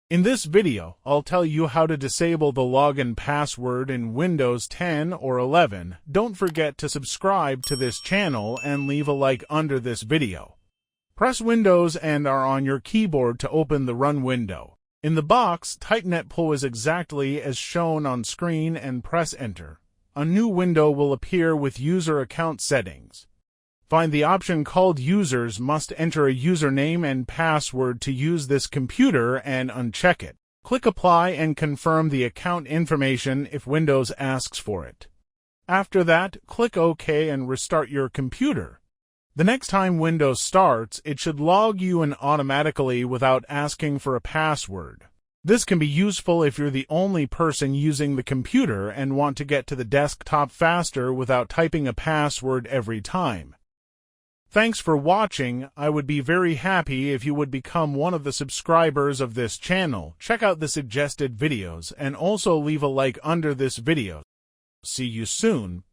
In this video, I'll tell you how to disable the login password in Windows 10 or 11. Don't forget to subscribe to this channel and leave a like under this video. Press Windows and R on your keyboard to open the Run window. In the box, type netpol as exactly as shown on screen and press Enter. A new window will appear with user account settings. Find the option called Users must enter a username and password to use this computer and uncheck it. Click Apply and confirm the account information if Windows asks for it. After that, click OK and restart your computer. The next time Windows starts, it should log you in automatically without asking for a password. This can be useful if you're the only person using the computer and want to get to the desktop faster without typing a password every time. Thanks for watching. I would be very happy if you would become one of the subscribers of this channel. Check out the suggested videos and also leave a like under this video. See you soon.